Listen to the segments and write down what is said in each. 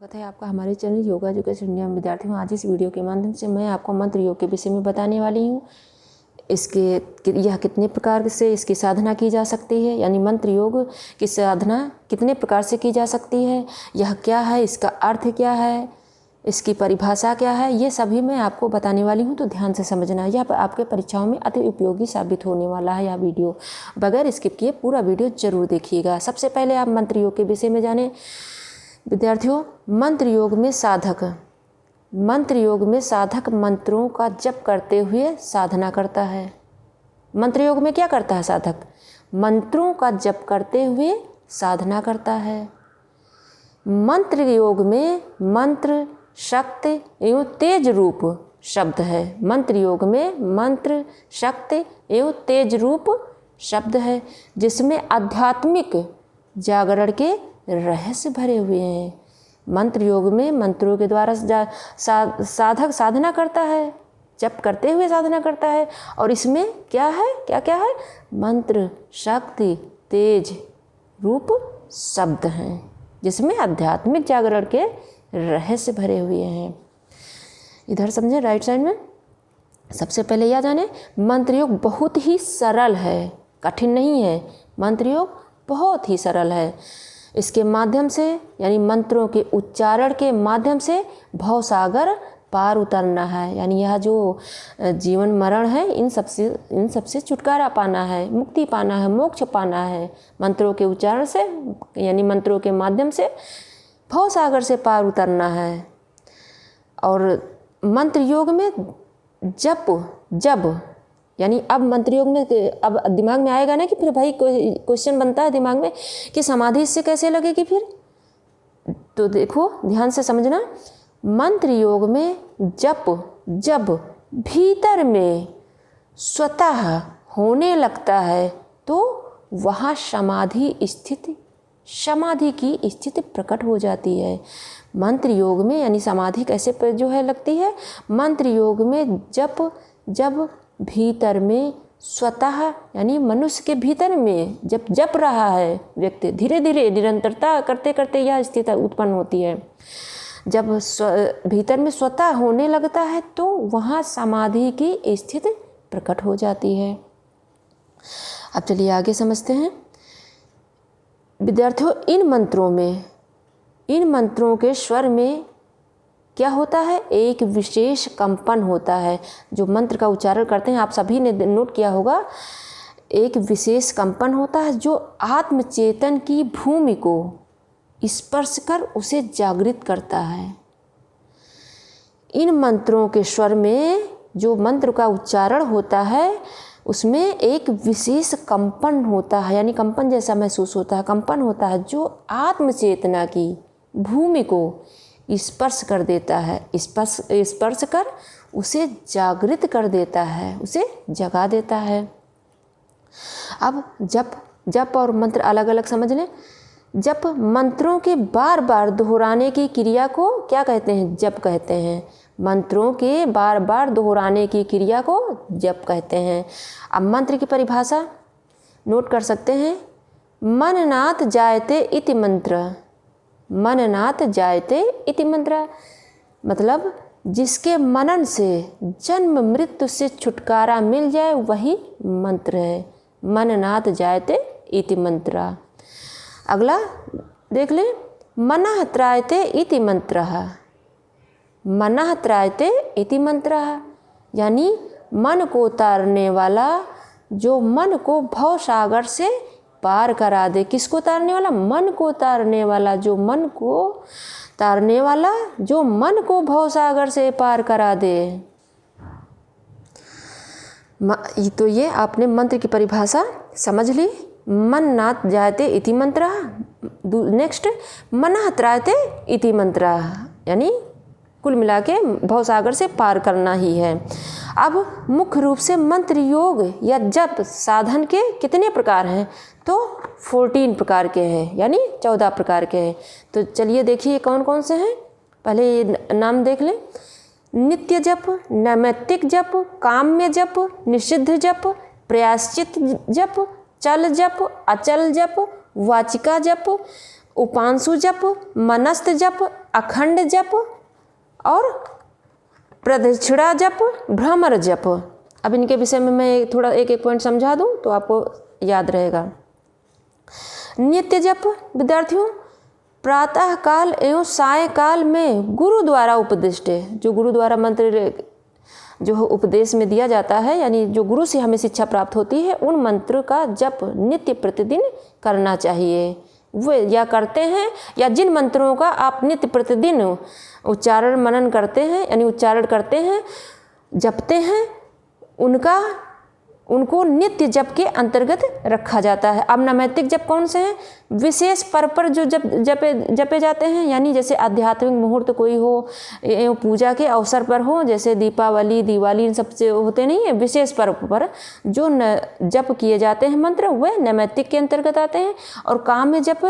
स्वागत है आपका हमारे चैनल योगा एजुकेशन इंडिया में। विद्यार्थियों, आज इस वीडियो के माध्यम से मैं आपको मंत्र योग के विषय में बताने वाली हूँ। यह कितने प्रकार से इसकी साधना की जा सकती है, यानी मंत्र योग की साधना कितने प्रकार से की जा सकती है, यह क्या है, इसका अर्थ क्या है, इसकी परिभाषा क्या है, ये सभी मैं आपको बताने वाली हूँ। तो ध्यान से समझना, यह आपके परीक्षाओं में अति उपयोगी साबित होने वाला है। यह वीडियो बगैर स्किप किए पूरा वीडियो जरूर देखिएगा। सबसे पहले आप मंत्र योग के विषय में जानें। विद्यार्थियों, मंत्र योग में साधक मंत्रों का जप करते हुए साधना करता है। मंत्र योग में क्या करता है साधक? मंत्रों का जप करते हुए साधना करता है। मंत्र योग में मंत्र, शक्ति एवं तेज रूप शब्द है। मंत्र योग में मंत्र, शक्ति एवं तेज रूप शब्द है, जिसमें आध्यात्मिक जागरण के रहस्य भरे हुए हैं। मंत्र योग में मंत्रों के द्वारा साधक साधना करता है, जप करते हुए साधना करता है, और इसमें क्या है, क्या क्या है? मंत्र, शक्ति, तेज रूप शब्द हैं, जिसमें आध्यात्मिक जागरण के रहस्य भरे हुए हैं। इधर समझे, राइट साइड में। सबसे पहले यह जाने, मंत्र योग बहुत ही सरल है, कठिन नहीं है। मंत्र योग बहुत ही सरल है। इसके माध्यम से, यानी मंत्रों के उच्चारण के माध्यम से भवसागर पार उतरना है। यानी यह जो जीवन मरण है, इन सबसे छुटकारा पाना है, मुक्ति पाना है, मोक्ष पाना है। मंत्रों के उच्चारण से, यानी मंत्रों के माध्यम से भवसागर से पार उतरना है। और मंत्र योग में जब यानी अब मंत्र योग में, अब दिमाग में आएगा ना कि फिर भाई क्वेश्चन बनता है दिमाग में कि समाधि इससे कैसे लगेगी फिर। तो देखो, ध्यान से समझना। मंत्र योग में जब भीतर में स्वतः होने लगता है तो वहाँ समाधि की स्थिति प्रकट हो जाती है। मंत्र योग में, यानी समाधि कैसे जो है लगती है? मंत्र योग में जब भीतर में स्वतः, यानी मनुष्य के भीतर में जब जप रहा है व्यक्ति, धीरे धीरे निरंतरता करते करते यह स्थिति उत्पन्न होती है। जब भीतर में स्वतः होने लगता है तो वहाँ समाधि की स्थिति प्रकट हो जाती है। अब चलिए आगे समझते हैं। विद्यार्थियों, इन मंत्रों के स्वर में क्या होता है? एक विशेष कंपन होता है। जो मंत्र का उच्चारण करते हैं, आप सभी ने नोट किया होगा, एक विशेष कंपन होता है जो आत्मचेतन की भूमि को स्पर्श कर उसे जागृत करता है। इन मंत्रों के स्वर में जो मंत्र का उच्चारण होता है, उसमें एक विशेष कंपन होता है, यानी कंपन जैसा महसूस होता है, कंपन होता है जो आत्मचेतना की भूमि को स्पर्श कर देता है, स्पर्श कर उसे जागृत कर देता है, उसे जगा देता है। अब जप और मंत्र अलग अलग समझ लें। जप मंत्रों के बार बार दोहराने की क्रिया को क्या कहते हैं? जप कहते हैं। मंत्रों के बार बार दोहराने की क्रिया को जप कहते हैं। अब मंत्र की परिभाषा नोट कर सकते हैं। मननाथ जायते इति मंत्र। मननाथ जायते इति मंत्र मतलब जिसके मनन से जन्म मृत्यु से छुटकारा मिल जाए वही मंत्र है। मननाथ जायते इति मंत्र। अगला देख लें, मनः त्रायते इति मंत्र। मनः त्रायते इति मंत्र यानी मन को तारने वाला, जो मन को भवसागर से पार करा दे। किसको तारने वाला? मन को तारने वाला, जो मन को तारने वाला, जो मन को भवसागर से पार करा दे। तो ये आपने मंत्र की परिभाषा समझ ली। मननाथ जायते इति मंत्र। नेक्स्ट, मनः त्रायते इति मंत्र, यानी कुल मिला के भवसागर से पार करना ही है। अब मुख्य रूप से मंत्र योग या जप साधन के कितने प्रकार हैं? तो 14 प्रकार के हैं, यानी 14 प्रकार के हैं। तो चलिए देखिए कौन कौन से हैं। पहले नाम देख लें। नित्य जप, नैमित्तिक जप, काम्य जप, निषिद्ध जप, प्रायश्चित जप, चल जप, अचल जप, वाचिका जप, उपांशु जप, मनस्थ जप, अखंड जप और प्रदक्षिणा जप, भ्रमर जप। अब इनके विषय में मैं थोड़ा एक एक पॉइंट समझा दूं तो आपको याद रहेगा। नित्य जप विद्यार्थियों प्रातः काल एवं सायकाल में गुरु द्वारा उपदिष्ट, जो गुरु द्वारा मंत्र जो उपदेश में दिया जाता है, यानी जो गुरु से हमें शिक्षा प्राप्त होती है, उन मंत्र का जप नित्य प्रतिदिन करना चाहिए। वो या करते हैं, या जिन मंत्रों का आप नित्य प्रतिदिन उच्चारण मनन करते हैं, यानी उच्चारण करते हैं, जपते हैं, उनको नित्य जप के अंतर्गत रखा जाता है। अब नैमित्तिक जप कौन से हैं? विशेष पर्व पर जो जपे जाते हैं, यानी जैसे आध्यात्मिक मुहूर्त कोई हो, पूजा के अवसर पर हो, जैसे दीपावली, दिवाली, इन सब से होते नहीं है, विशेष पर्व पर जो जप किए जाते हैं मंत्र, वह नैमित्तिक के अंतर्गत आते हैं। और काम्य जप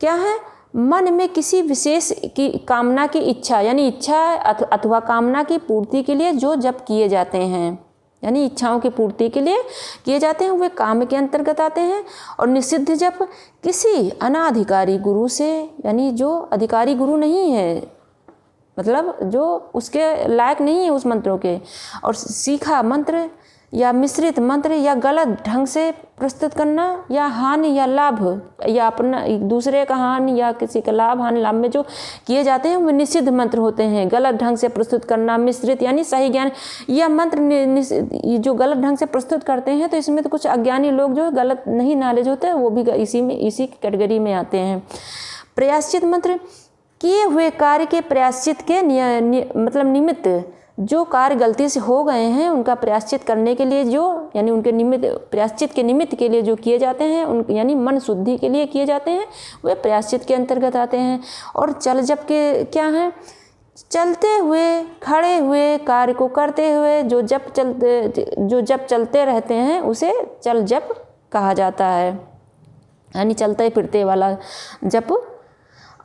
क्या है? मन में किसी विशेष की कामना की इच्छा, यानी इच्छा अथवा कामना की पूर्ति के लिए जो जप किए जाते हैं, यानी इच्छाओं की पूर्ति के लिए किए जाते हैं, वे काम के अंतर्गत आते हैं। और निषिद्ध जप किसी अनाधिकारी गुरु से, यानी जो अधिकारी गुरु नहीं है, मतलब जो उसके लायक नहीं है उस मंत्रों के, और सीखा मंत्र या मिश्रित मंत्र या गलत ढंग से प्रस्तुत करना, या हानि या लाभ, या अपना दूसरे का हानि या किसी का लाभ, हानि लाभ में जो किए जाते हैं वो निषिद्ध मंत्र होते हैं। गलत ढंग से प्रस्तुत करना, मिश्रित यानी सही ज्ञान, यह मंत्र जो गलत ढंग से प्रस्तुत करते हैं, तो इसमें तो कुछ अज्ञानी लोग जो गलत नहीं नॉलेज होते हैं, वो भी इसी कैटेगरी में आते हैं। प्रायश्चित मंत्र किए हुए कार्य के प्रायश्चित के मतलब निमित्त, जो कार्य गलती से हो गए हैं उनका प्रायश्चित करने के लिए जो, यानी उनके निमित्त, प्रायश्चित के निमित्त के लिए जो किए जाते हैं, उन यानी मन शुद्धि के लिए किए जाते हैं, वे प्रायश्चित के अंतर्गत आते हैं। और चल जप के क्या हैं? चलते हुए, खड़े हुए कार्य को करते हुए जो जप चलते रहते हैं उसे चल जप कहा जाता है, यानी चलते फिरते वाला जप।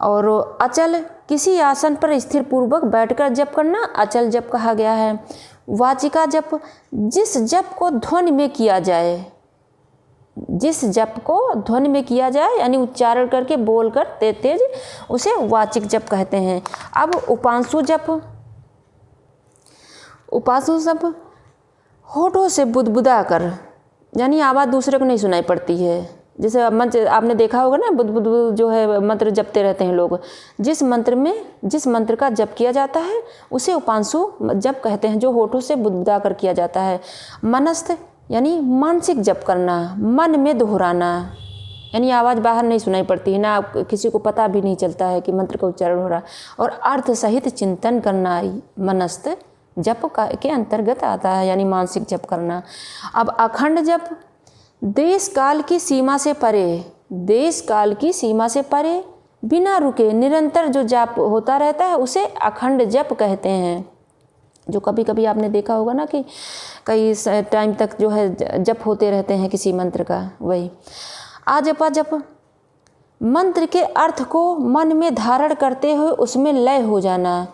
और अचल किसी आसन पर स्थिर पूर्वक बैठकर जप करना अचल जप कहा गया है। वाचिका जप जिस जप को ध्वनि में किया जाए, जिस जप को ध्वनि में किया जाए, यानी उच्चारण करके बोलकर तेज, उसे वाचिक जप कहते हैं। अब उपांशु जप होठों से बुदबुदा कर, यानी आवाज़ दूसरे को नहीं सुनाई पड़ती है। जैसे मंत्र आपने देखा होगा ना, बुद जो है मंत्र जपते रहते हैं लोग, जिस मंत्र का जप किया जाता है उसे उपांशु जप कहते हैं, जो होठों से बुदबुदा कर किया जाता है। मनस्थ यानी मानसिक जप करना, मन में दोहराना, यानी आवाज़ बाहर नहीं सुनाई पड़ती है, ना किसी को पता भी नहीं चलता है कि मंत्र का उच्चारण हो रहा। और अर्थ सहित चिंतन करना मनस्थ जप के अंतर्गत आता है, यानी मानसिक जप करना। अब अखंड जप देश काल की सीमा से परे बिना रुके निरंतर जो जप होता रहता है उसे अखंड जप कहते हैं। जो कभी कभी आपने देखा होगा ना कि कई टाइम तक जो है जप होते रहते हैं किसी मंत्र का, वही। आजपा जप मंत्र के अर्थ को मन में धारण करते हुए उसमें लय हो जाना।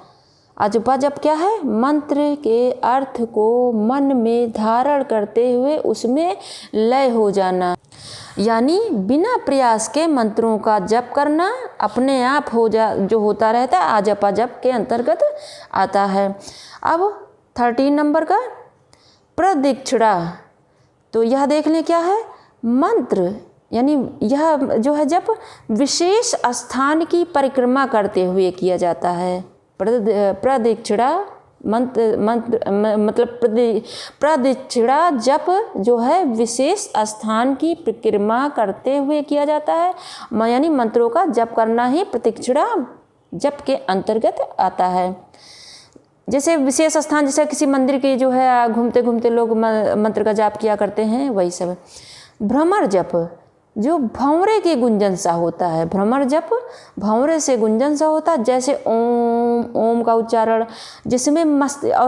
अजपा जप क्या है? मंत्र के अर्थ को मन में धारण करते हुए उसमें लय हो जाना, यानी बिना प्रयास के मंत्रों का जप करना अपने आप जो होता रहता है, आजपा जप के अंतर्गत आता है। अब 13 नंबर का प्रदक्षिणा, तो यह देख लें क्या है? मंत्र यानी यह जो है जप विशेष स्थान की परिक्रमा करते हुए किया जाता है। प्रदक्षिणा मतलब प्रदक्षिणा जप जो है विशेष स्थान की परिक्रमा करते हुए किया जाता है, यानी मंत्रों का जप करना ही प्रदक्षिणा जप के अंतर्गत आता है। जैसे विशेष स्थान, जैसे किसी मंदिर के जो है घूमते घूमते लोग मंत्र का जाप किया करते हैं, वही सब। भ्रमर जप जो भंवरे के गुंजन सा होता है, भ्रमर जप भंवरे से गुंजन सा होता है, जैसे ओम का उच्चारण, जिसमें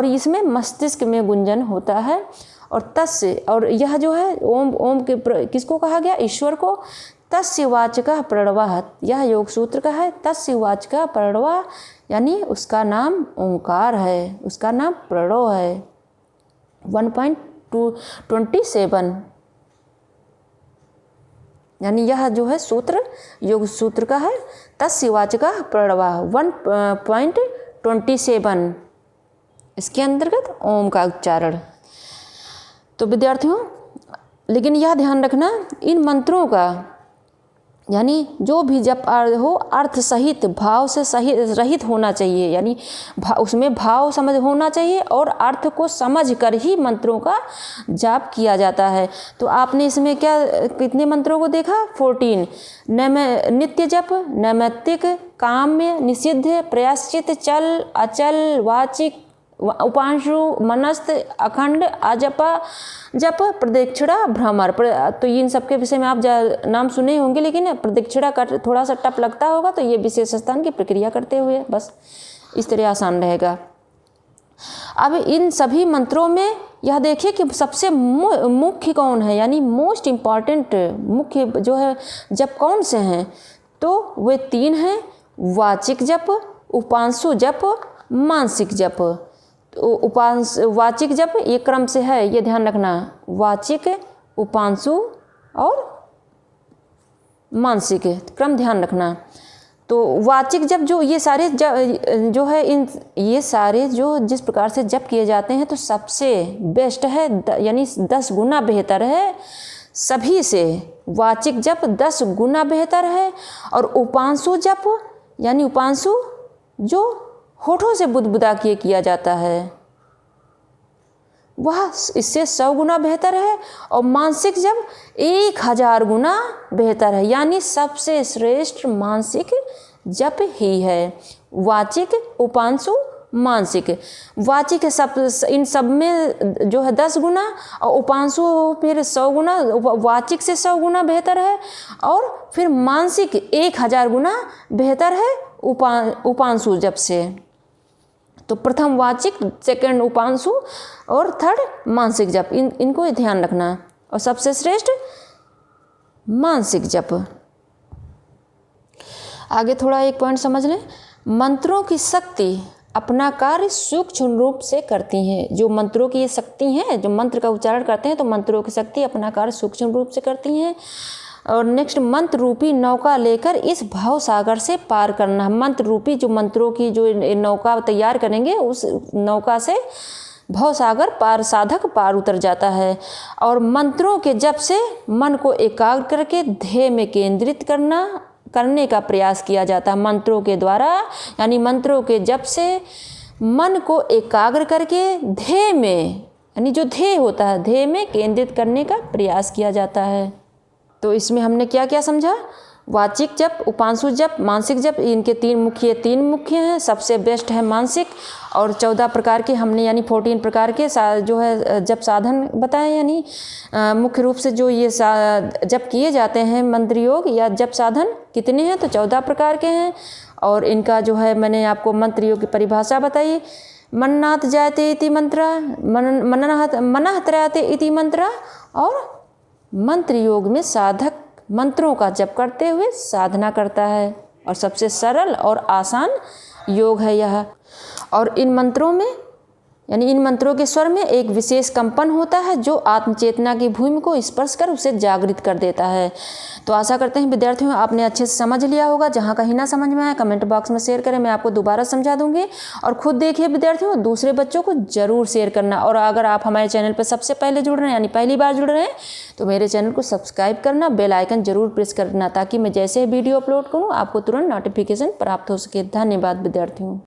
इसमें मस्तिष्क में गुंजन होता है। और तस्य, और यह जो है ओम के किसको कहा गया? ईश्वर को। तस्य वाचकः प्रणवः, यह योग सूत्र का है। तस्य वाचकः प्रणवः यानी उसका नाम ओंकार है, उसका नाम प्रणव है। 1.27 यानी यह जो है सूत्र योग सूत्र का है। तस्य वाचकः प्रणवः 1.27 इसके अंतर्गत ओम का उच्चारण। तो विद्यार्थियों, लेकिन यह ध्यान रखना इन मंत्रों का यानी जो भी जप हो अर्थ सहित भाव से सही रहित होना चाहिए, यानी उसमें भाव समझ होना चाहिए और अर्थ को समझ कर ही मंत्रों का जाप किया जाता है। तो आपने इसमें क्या कितने मंत्रों को देखा? 14। नित्य जप, नैमित्तिक, काम्य, निषिद्ध, प्रयाश्चित, चल, अचल, वाचिक, उपांशु, मनस्थ, अखंड, अजपा, जप, प्रदक्षिणा, भ्रमर। तो इन सब के विषय में आप नाम सुने होंगे, लेकिन प्रदक्षिणा का थोड़ा सा टफ लगता होगा, तो ये विशेष स्थान की प्रक्रिया करते हुए बस इस तरह आसान रहेगा। अब इन सभी मंत्रों में यह देखिए कि सबसे मुख्य कौन है, यानी मोस्ट इम्पॉर्टेंट मुख्य जो है जप कौन से हैं? तो वे 3 हैं, वाचिक जप, उपांशु जप, मानसिक जप। तो वाचिक जप ये क्रम से है, ये ध्यान रखना, वाचिक, उपांशु और मानसिक क्रम ध्यान रखना। तो वाचिक जप जो ये सारे जो है ये सारे जो जिस प्रकार से जप किए जाते हैं तो सबसे बेस्ट है, यानी 10 गुना बेहतर है सभी से। वाचिक जप 10 गुना बेहतर है। और उपांशु जप यानी उपांशु जो होठों से बुदबुदा किया जाता है वह इससे 100 गुना बेहतर है। और मानसिक जप 1000 गुना बेहतर है, यानी सबसे श्रेष्ठ मानसिक जप ही है। वाचिक, उपांशु, मानसिक। वाचिक सब इन सब में जो है 10 गुना और उपांशु फिर 100 गुना, वाचिक से 100 गुना बेहतर है। और फिर मानसिक 1000 गुना बेहतर है उपांशु जप से। तो प्रथम वाचिक, सेकंड उपांशु और थर्ड मानसिक जप, इनको ध्यान रखना। और सबसे श्रेष्ठ मानसिक जप। आगे थोड़ा एक पॉइंट समझ लें। मंत्रों की शक्ति अपना कार्य सूक्ष्म रूप से करती हैं। जो मंत्रों की ये शक्ति हैं, जो मंत्र का उच्चारण करते हैं तो मंत्रों की शक्ति अपना कार्य सूक्ष्म रूप से करती हैं। और नेक्स्ट, मंत्र रूपी नौका लेकर इस भाव सागर से पार करना। मंत्र रूपी जो मंत्रों की जो नौका तैयार करेंगे उस नौका से भाव सागर पार साधक पार उतर जाता है। और मंत्रों के जप से मन को एकाग्र करके ध्येय में केंद्रित करने का प्रयास किया जाता है। मंत्रों के द्वारा यानी मंत्रों के जप से मन को एकाग्र करके ध्येय में, यानी जो ध्येय होता है ध्येय में केंद्रित करने का प्रयास किया जाता है। तो इसमें हमने क्या क्या समझा? वाचिक जप, उपांशु जप, मानसिक जप, इनके 3 मुख्य हैं। सबसे बेस्ट है मानसिक। और 14 प्रकार के हमने यानी 14 प्रकार के जो है जप साधन बताए, यानी मुख्य रूप से जो ये जप किए जाते हैं मंत्र योग या जप साधन कितने हैं? तो 14 प्रकार के हैं। और इनका जो है मैंने आपको मंत्र योग की परिभाषा बताई। मननाथ जायते इति मंत्र, मनः त्रयते इति मंत्र। और मंत्र योग में साधक मंत्रों का जप करते हुए साधना करता है और सबसे सरल और आसान योग है यह। और इन मंत्रों में यानी इन मंत्रों के स्वर में एक विशेष कंपन होता है जो आत्मचेतना की भूमि को स्पर्श कर उसे जागृत कर देता है। तो आशा करते हैं विद्यार्थियों आपने अच्छे से समझ लिया होगा। जहाँ कहीं ना समझ में आया कमेंट बॉक्स में शेयर करें, मैं आपको दोबारा समझा दूंगी। और खुद देखिए विद्यार्थियों, दूसरे बच्चों को जरूर शेयर करना। और अगर आप हमारे चैनल पर सबसे पहले जुड़ रहे हैं यानी पहली बार जुड़ रहे हैं तो मेरे चैनल को सब्सक्राइब करना, बेल आइकन जरूर प्रेस करना, ताकि मैं जैसे वीडियो अपलोड करूँ आपको तुरंत नोटिफिकेशन प्राप्त हो सके। धन्यवाद विद्यार्थियों।